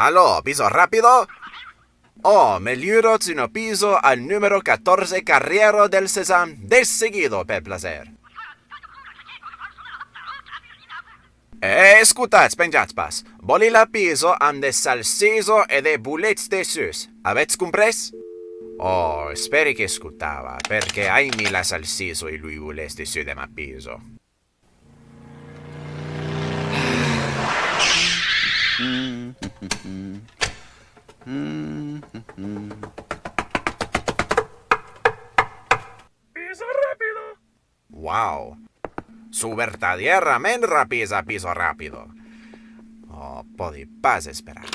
Aló, piso rápido. Oh, me libero un piso al número 14 Carrièra del Sesam, de seguido, per placer. Escutat, penjats pas. Voli la piso am de salsiso e de bullets de sus. Avete compres? Oh, speri che ascoltava, perché aimi la salsiso e lui bullets de sus de ma piso. Piso rápido. Wow. Su verdaderamente rapisa piso rápido. Oh, podi pas esperar.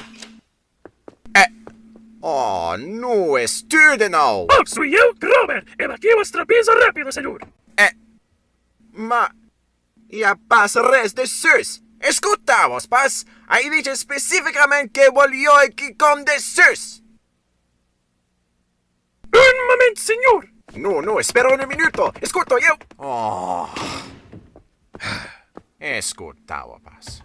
Oh, no, estudeno. Oh, soy yo, Grover. He aquí vuestro piso rápido, señor. Ma... Ja pas res de sus. Escutavos, pas. Hai dice specificamente che voglio che con de sus. Un momento, señor. No, espera un minuto. Escuto yo. Oh. Escutavo, pas.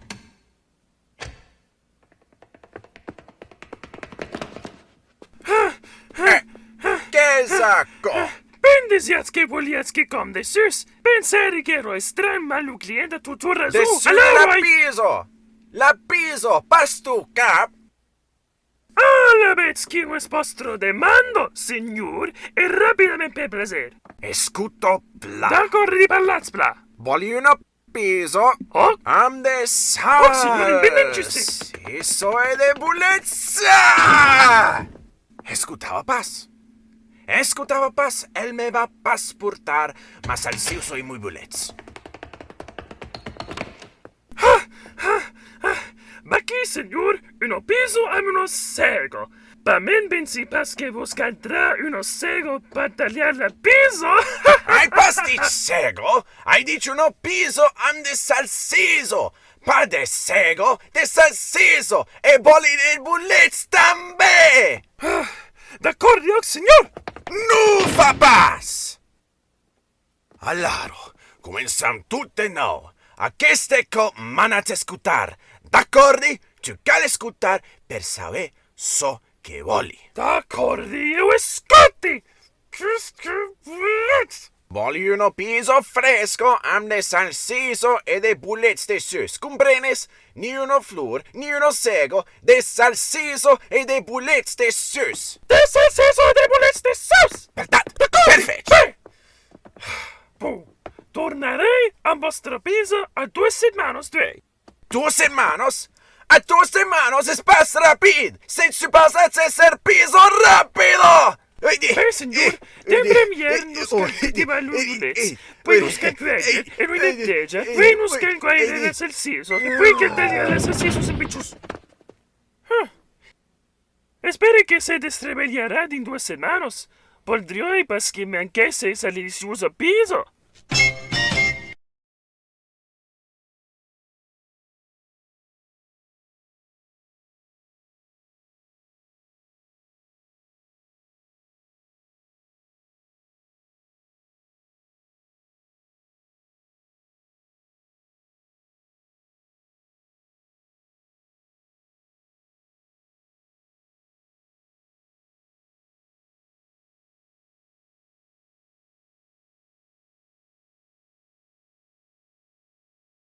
Che sacco? Pendesiats che voliats che com de sus. Pensari che ero estran malu cliente tutto razzo. De sus la piso. La piso, pas tu cap. La vez que un espostro demando, signor, e rapidamente per placer. Escuto pla. D'accordo di parlats pla. Voglio un piso. Oh, Am de sal. Oh, signor, ben giusti. Eso è de bullezza. Escutava pas. El me va pas portar, ma salsiu soy muy bullets. Ma qui, signor, uno piso a uno sego. Pa men pensi pas che vos caldrà uno sego pa tagliar la piso? Hai pas dic sego? Hai dic uno piso am de salsiso. Pa de sego, de salsiso. E voli de bullets també. D'accordo, signor. Nu fa pas! Allaro, començam tot de nou. Aquest cop manat escutar. D'accordi? Tu cal escutar per saber so che voli. D'accordo, io escuti. Voli uno piso fresco am de salsiso e de bullets de sus. Comprenes? Ni uno flor, ni uno sego, de salsiso e de bullets de sus. De salsiso e de bullets de sus. Perfetto. Tornarei a vostro piso a 2 semanas, 2 semanas? A 2 semanas es pas rapid. Se tu pasas a ser piso rápido. Signor, de premier nos cultiva los bullets, poi nos calcuele e lui netteggia, poi nos calcuele del salsiso, e poi che taglia il salsiso in piccius. Espero che se destrebelliarà in 2 semanas. Podrei, parce que me anchesse ese delicioso piso.